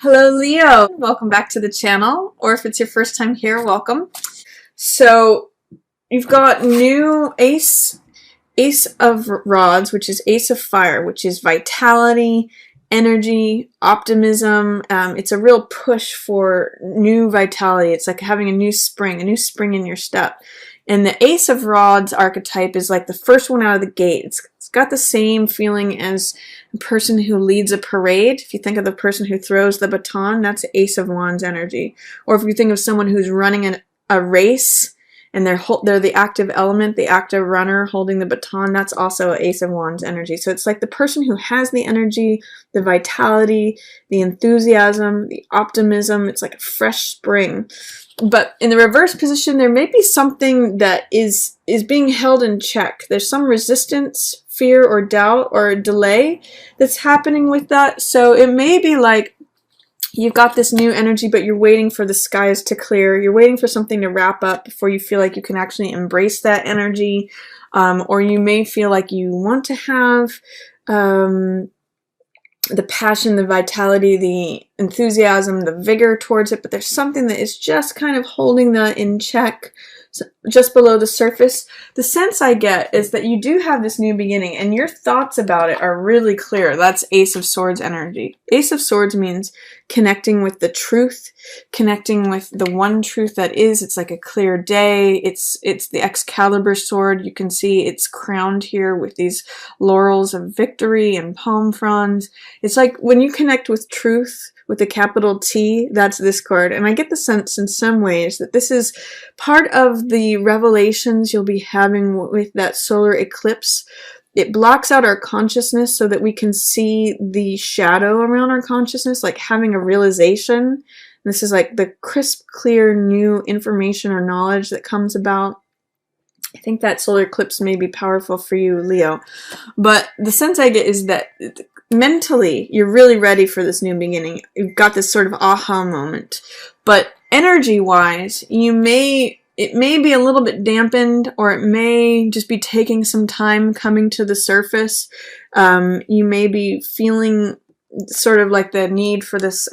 Hello, Leo. Welcome back to the channel, or if it's your first time here, welcome. So you've got new Ace of Rods, which is Ace of Fire, which is vitality, energy, optimism. It's a real push for new vitality. It's like having a new spring in your step. And the Ace of Rods archetype is like the first one out of the gate. It's got the same feeling as a person who leads a parade. If you think of the person who throws the baton, that's Ace of Wands energy. Or if you think of someone who's running a race and they're the active element, the active runner holding the baton, that's also Ace of Wands energy. So it's like the person who has the energy, the vitality, the enthusiasm, the optimism. It's like a fresh spring. But in the reverse position, there may be something that is being held in check. There's some resistance, fear, or doubt, or delay that's happening with that. So it may be like you've got this new energy, but you're waiting for the skies to clear. You're waiting for something to wrap up before you feel like you can actually embrace that energy. Or you may feel like you want to have the passion, the vitality, the enthusiasm, the vigor towards it, but there's something that is just kind of holding that in check, just below the surface. The sense I get is that you do have this new beginning and your thoughts about it are really clear. That's Ace of Swords energy. Ace of Swords means connecting with the truth, connecting with the one truth that is. It's like a clear day. It's the Excalibur sword. You can see it's crowned here with these laurels of victory and palm fronds. It's like when you connect with truth, with a capital T, that's this card. And I get the sense in some ways that this is part of the revelations you'll be having with that solar eclipse. It blocks out our consciousness so that we can see the shadow around our consciousness, like having a realization. This is like the crisp, clear, new information or knowledge that comes about. I think that solar eclipse may be powerful for you, Leo. But the sense I get is that mentally, you're really ready for this new beginning. You've got this sort of aha moment. But energy-wise, it may be a little bit dampened, or it may just be taking some time coming to the surface. You may be feeling sort of like the need for this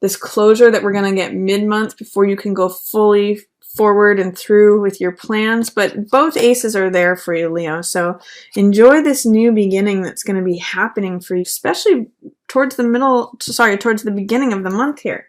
this closure that we're going to get mid-month before you can go fully forward and through with your plans. But both aces are there for you, Leo. So enjoy this new beginning that's going to be happening for you, especially towards the beginning of the month here.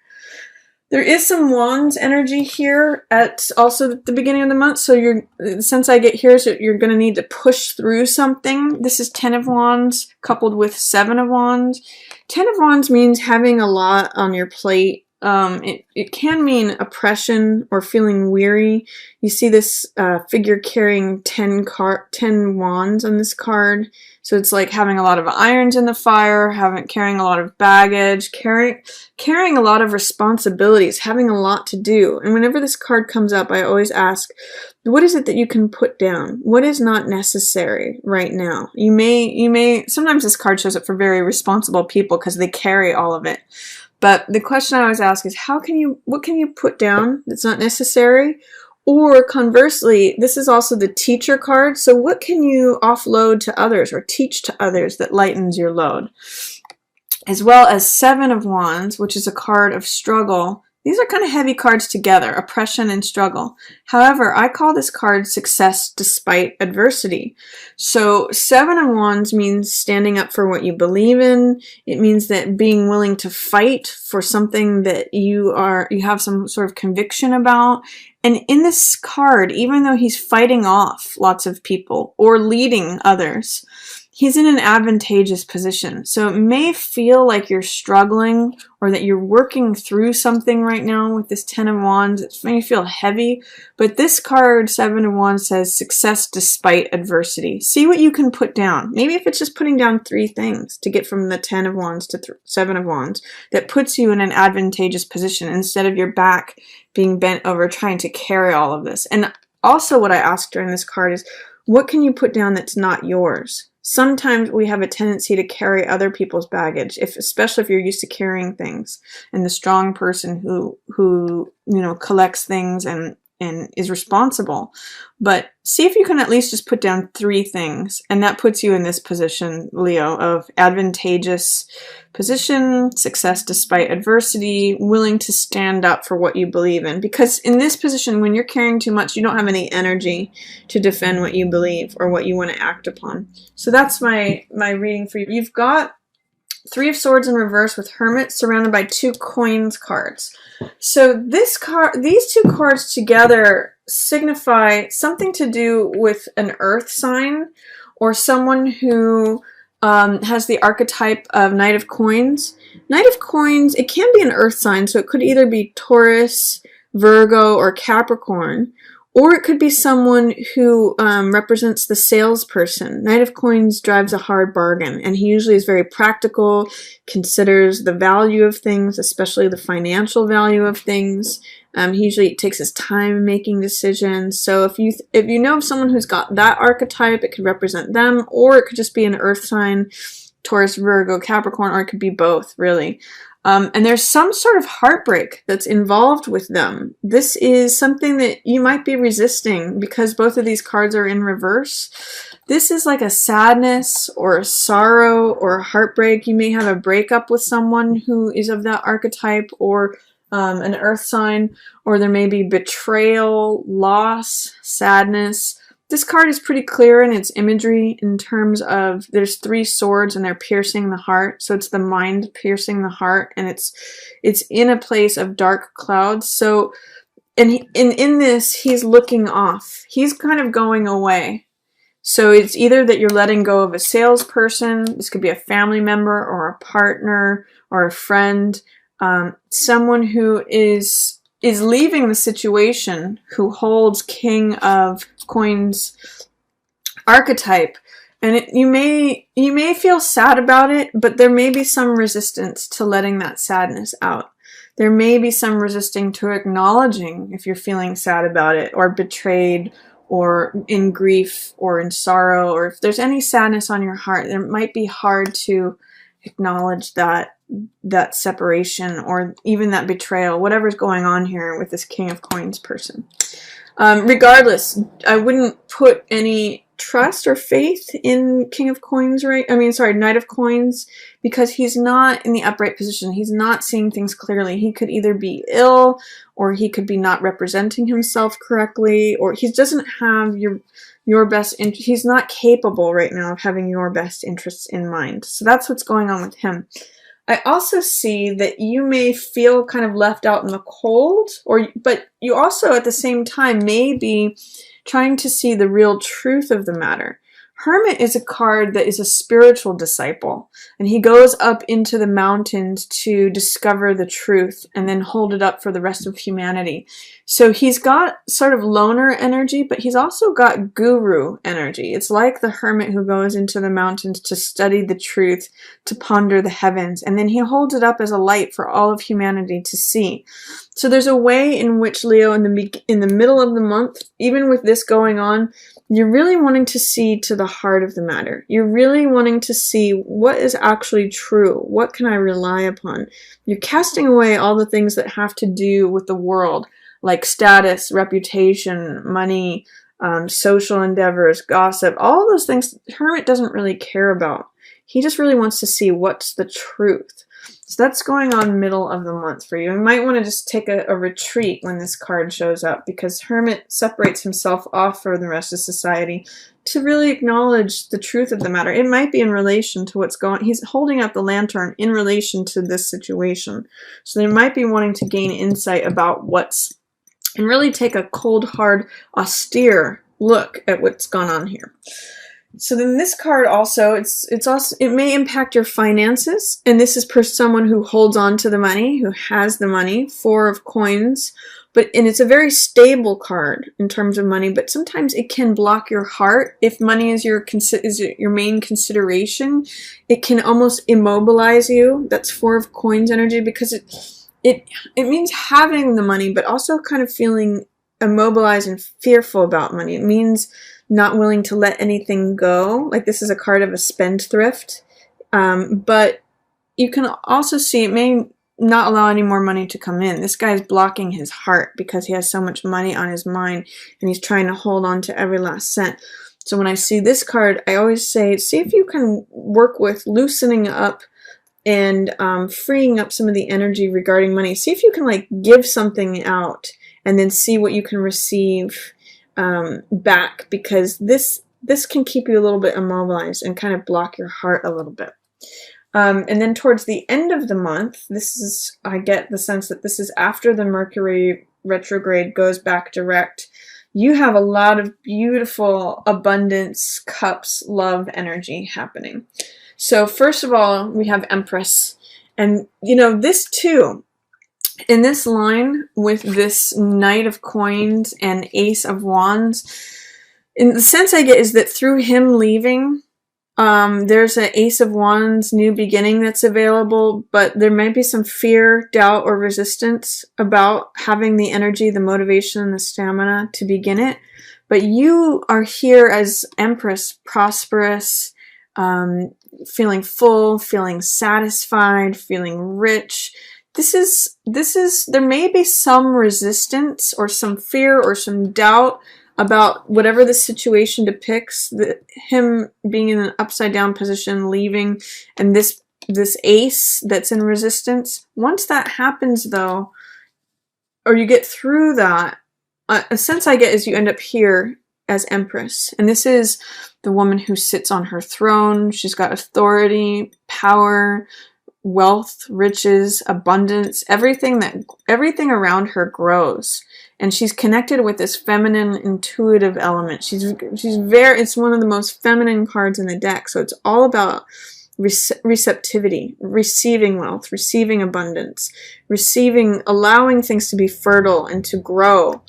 There is some Wands energy here at also the beginning of the month. So the sense I get here is that you're going to need to push through something. This is 10 of Wands coupled with 7 of Wands. 10 of Wands means having a lot on your plate. It can mean oppression or feeling weary. You see this figure carrying 10 wands on this card. So it's like having a lot of irons in the fire, carrying a lot of baggage, carrying a lot of responsibilities, having a lot to do. And whenever this card comes up, I always ask, what is it that you can put down? What is not necessary right now? You may, sometimes this card shows up for very responsible people because they carry all of it. But the question I always ask is, what can you put down that's not necessary? Or conversely, this is also the teacher card. So what can you offload to others or teach to others that lightens your load? As well as 7 of Wands, which is a card of struggle. These are kind of heavy cards together, oppression and struggle. However, I call this card success despite adversity. So 7 of Wands means standing up for what you believe in. It means that being willing to fight for something that you have some sort of conviction about. And in this card, even though he's fighting off lots of people or leading others, he's in an advantageous position. So it may feel like you're struggling or that you're working through something right now with this 10 of Wands. It may feel heavy, but this card, 7 of Wands, says success despite adversity. See what you can put down. Maybe if it's just putting down 3 things to get from the 10 of Wands to 7 of Wands, that puts you in an advantageous position instead of your back being bent over trying to carry all of this. And also what I ask during this card is, what can you put down that's not yours? Sometimes we have a tendency to carry other people's baggage, especially if you're used to carrying things. And the strong person who collects things and and is responsible. But see if you can at least just put down 3 things, and that puts you in this position, Leo, of advantageous position, success despite adversity, willing to stand up for what you believe in. Because in this position, when you're caring too much, you don't have any energy to defend what you believe or what you want to act upon. So that's my reading for you. You've got 3 of Swords in reverse with Hermit surrounded by 2 Coins cards. So these 2 cards together signify something to do with an earth sign or someone who has the archetype of Knight of Coins. Knight of Coins, it can be an earth sign, so it could either be Taurus, Virgo, or Capricorn. Or it could be someone who represents the salesperson. Knight of Coins drives a hard bargain, and he usually is very practical, considers the value of things, especially the financial value of things. He usually takes his time making decisions. So if you know of someone who's got that archetype, it could represent them, or it could just be an earth sign, Taurus, Virgo, Capricorn, or it could be both, really. And there's some sort of heartbreak that's involved with them. This is something that you might be resisting because both of these cards are in reverse. This is like a sadness or a sorrow or a heartbreak. You may have a breakup with someone who is of that archetype or an earth sign, or there may be betrayal, loss, sadness. This card is pretty clear in its imagery in terms of there's 3 swords and they're piercing the heart. So it's the mind piercing the heart, and it's in a place of dark clouds. So in this, he's looking off. He's kind of going away. So it's either that you're letting go of a salesperson, this could be a family member or a partner or a friend, someone who is leaving the situation, who holds King of Coins archetype, and you may feel sad about it, but there may be some resistance to letting that sadness out. There may be some resisting to acknowledging if you're feeling sad about it, or betrayed, or in grief, or in sorrow, or if there's any sadness on your heart, it might be hard to acknowledge that separation or even that betrayal, whatever's going on here with this King of Coins person. Regardless, I wouldn't put any trust or faith in King of Coins, Knight of Coins, because he's not in the upright position. He's not seeing things clearly. He could either be ill, or he could be not representing himself correctly, or he doesn't have your best interest. He's not capable right now of having your best interests in mind. So that's what's going on with him. I also see that you may feel kind of left out in the cold, but you also at the same time may be trying to see the real truth of the matter. Hermit is a card that is a spiritual disciple, and he goes up into the mountains to discover the truth and then hold it up for the rest of humanity. So he's got sort of loner energy, but he's also got guru energy. It's like the hermit who goes into the mountains to study the truth, to ponder the heavens, and then he holds it up as a light for all of humanity to see. So there's a way in which, Leo, in the middle of the month, even with this going on, you're really wanting to see to the heart of the matter. You're really wanting to see what is actually true. What can I rely upon? You're casting away all the things that have to do with the world, like status, reputation, money, social endeavors, gossip, all those things Hermit doesn't really care about. He just really wants to see what's the truth. So that's going on middle of the month for you. You might want to just take a retreat when this card shows up, because Hermit separates himself off from the rest of society to really acknowledge the truth of the matter. It might be in relation to what's going on. He's holding up the lantern in relation to this situation. So they might be wanting to gain insight about and really take a cold, hard, austere look at what's gone on here. So then this card also, it may impact your finances, and this is for someone who holds on to the money, who has the money, 4 of Coins, and it's a very stable card in terms of money, but sometimes it can block your heart. If money is your main consideration, it can almost immobilize you. That's 4 of Coins energy, because it means having the money, but also kind of feeling immobilized and fearful about money. It means not willing to let anything go. Like, this is a card of a spendthrift. But you can also see it may not allow any more money to come in. This guy's blocking his heart because he has so much money on his mind and he's trying to hold on to every last cent. So when I see this card, I always say, see if you can work with loosening up and freeing up some of the energy regarding money. See if you can like give something out and then see what you can receive back, because this can keep you a little bit immobilized and kind of block your heart a little bit. And then towards the end of the month, I get the sense that this is after the Mercury retrograde goes back direct. You have a lot of beautiful abundance, cups, love energy happening. So first of all, we have Empress. And, you know, this too, in this line with this Knight of Coins and Ace of Wands, in the sense I get is that through him leaving, there's an Ace of Wands new beginning that's available, but there might be some fear, doubt, or resistance about having the energy, the motivation, and the stamina to begin it. But you are here as Empress, prosperous, feeling full, feeling satisfied, feeling rich. There may be some resistance or some fear or some doubt about whatever the situation depicts, him being in an upside down position, leaving, and this ace that's in resistance. Once that happens though, or you get through that, a sense I get is you end up here as Empress. And this is the woman who sits on her throne. She's got authority, power, wealth, riches, abundance, everything around her grows. And she's connected with this feminine, intuitive element. It's one of the most feminine cards in the deck. So it's all about receptivity, receiving wealth, receiving abundance, allowing things to be fertile and to grow.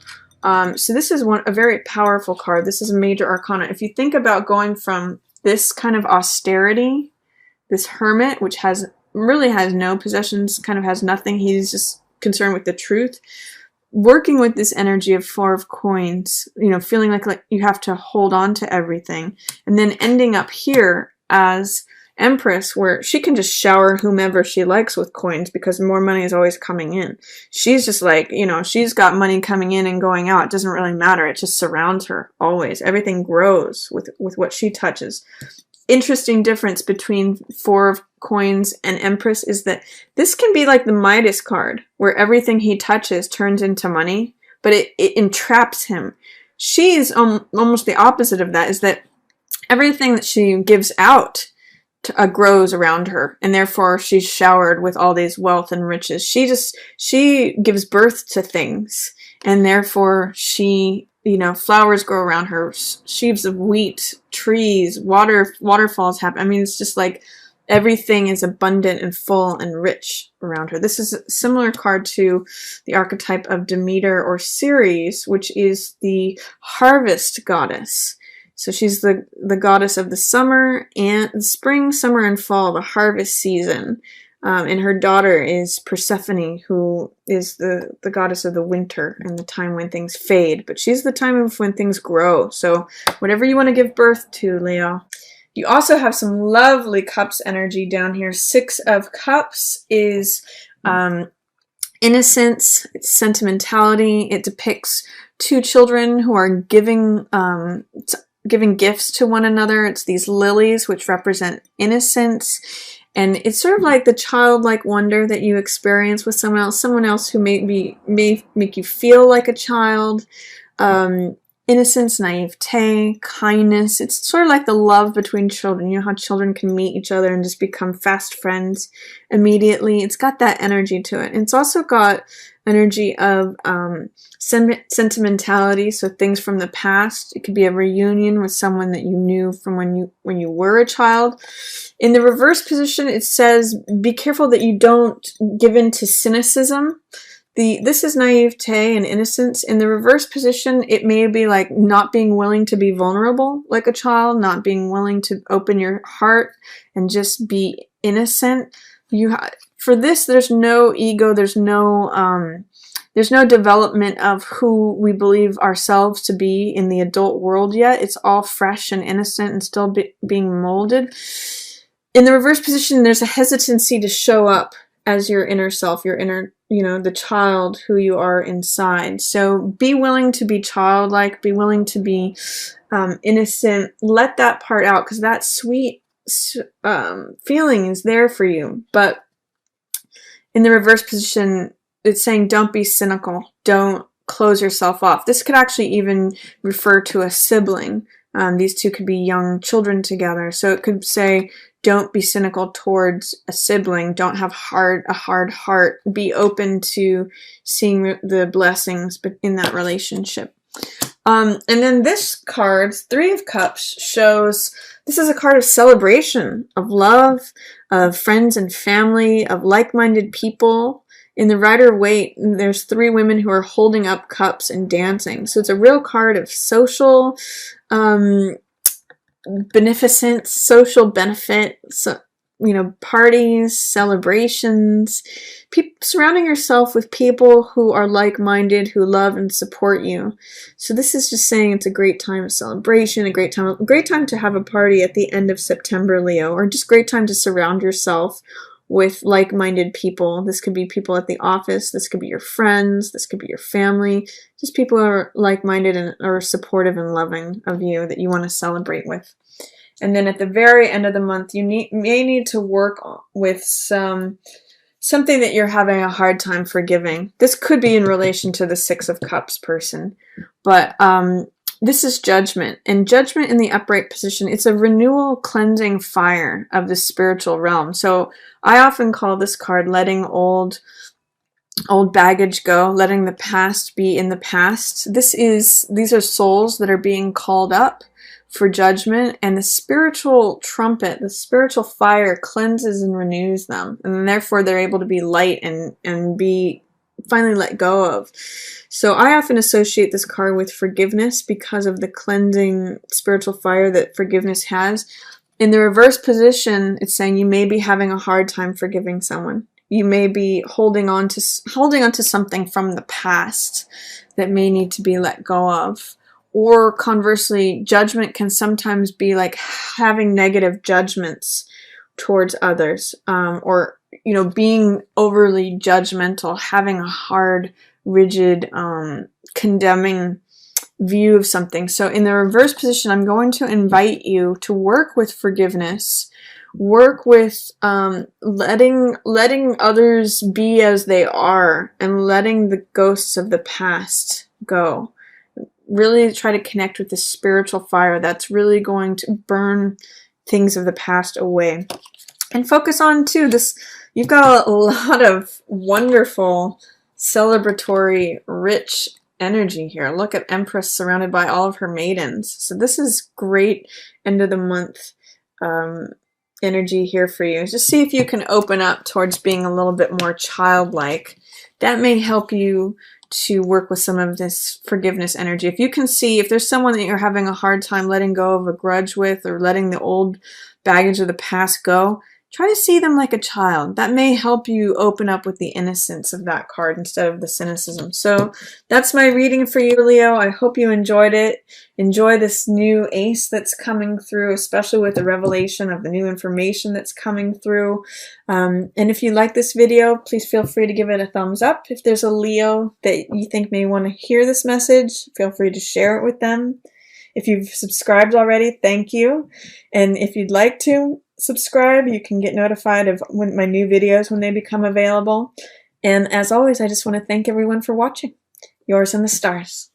So this is a very powerful card. This is a major arcana. If you think about going from this kind of austerity, this hermit, which really has no possessions, kind of has nothing, he's just concerned with the truth, working with this energy of Four of Coins, you know, feeling like you have to hold on to everything, and then ending up here as Empress, where she can just shower whomever she likes with coins because more money is always coming in. She's just like, you know, she's got money coming in and going out. It doesn't really matter. It just surrounds her always. Everything grows with what she touches. Interesting difference between Four of Coins and Empress is that this can be like the Midas card, where everything he touches turns into money, but it entraps him. She's almost the opposite of that, is that everything that she gives out grows around her, and therefore she's showered with all these wealth and riches. She gives birth to things, and therefore she, you know, flowers grow around her, sheaves of wheat, trees, waterfalls happen. I mean, it's just like everything is abundant and full and rich around her. This is a similar card to the archetype of Demeter or Ceres, which is the harvest goddess. So she's the goddess of the summer and the spring, summer, and fall, the harvest season. And her daughter is Persephone, who is the goddess of the winter and the time when things fade. But she's the time of when things grow. So whatever you want to give birth to, Leo. You also have some lovely cups energy down here. Six of Cups is innocence, it's sentimentality. It depicts two children who are giving gifts to one another. It's these lilies, which represent innocence. And it's sort of like the childlike wonder that you experience with someone else who may make you feel like a child. Innocence, naivete, kindness. It's sort of like the love between children. You know how children can meet each other and just become fast friends immediately. It's got that energy to it. And it's also got energy of sentimentality, so things from the past. It could be a reunion with someone that you knew from when you were a child. In the reverse position, it says, be careful that you don't give in to cynicism. This is naivete and innocence. In the reverse position, it may be like not being willing to be vulnerable like a child, not being willing to open your heart and just be innocent. For this, there's no ego, there's no development of who we believe ourselves to be in the adult world yet. It's all fresh and innocent and still being molded. In the reverse position, there's a hesitancy to show up as your inner self, your inner, the child who you are inside. So be willing to be childlike, be willing to be innocent. Let that part out, because that sweet feeling is there for you. But in the reverse position, it's saying don't be cynical. Don't close yourself off. This could actually even refer to a sibling. These two could be young children together. So it could say, don't be cynical towards a sibling. Don't have a hard heart. Be open to seeing the blessings in that relationship. And then this card, Three of Cups, shows this is a card of celebration, of love, of friends and family, of like-minded people. In the Rider-Waite, there's 3 women who are holding up cups and dancing. So it's a real card of social beneficence, social benefit, parties, celebrations, surrounding yourself with people who are like-minded, who love and support you. So this is just saying it's a great time of celebration, a great time to have a party at the end of September, Leo, or just great time to surround yourself with like-minded people. This could be people at the office, this could be your friends, this could be your family, just people who are like-minded and are supportive and loving of you that you want to celebrate with. And then at the very end of the month, you may need to work with something that you're having a hard time forgiving. This could be in relation to the Six of Cups person, but this is judgment. And judgment in the upright position, it's a renewal, cleansing fire of the spiritual realm. So I often call this card letting old baggage go, letting the past be in the past. These are souls that are being called up for judgment, and the spiritual trumpet, the spiritual fire cleanses and renews them, and therefore they're able to be light and be finally let go of. So I often associate this card with forgiveness because of the cleansing spiritual fire that forgiveness has. In the reverse position, it's saying you may be having a hard time forgiving someone. You may be holding on to something from the past that may need to be let go of. Or conversely, judgment can sometimes be like having negative judgments towards others, or being overly judgmental, having a hard, rigid, condemning view of something. So in the reverse position, I'm going to invite you to work with forgiveness, work with letting others be as they are, and letting the ghosts of the past go. Really try to connect with the spiritual fire that's really going to burn things of the past away. And focus on, too, this. You've got a lot of wonderful, celebratory, rich energy here. Look at Empress surrounded by all of her maidens. So this is great end of the month energy here for you. Just see if you can open up towards being a little bit more childlike. That may help you to work with some of this forgiveness energy. If you can see, if there's someone that you're having a hard time letting go of a grudge with, or letting the old baggage of the past go, try to see them like a child. That may help you open up with the innocence of that card instead of the cynicism. So that's my reading for you, Leo. I hope you enjoyed it. Enjoy this new ace that's coming through, especially with the revelation of the new information that's coming through. And if you like this video, please feel free to give it a thumbs up. If there's a Leo that you think may want to hear this message, feel free to share it with them. If you've subscribed already, thank you. And if you'd like to subscribe, you can get notified of my new videos when they become available. And as always, I just want to thank everyone for watching. Yours in the stars.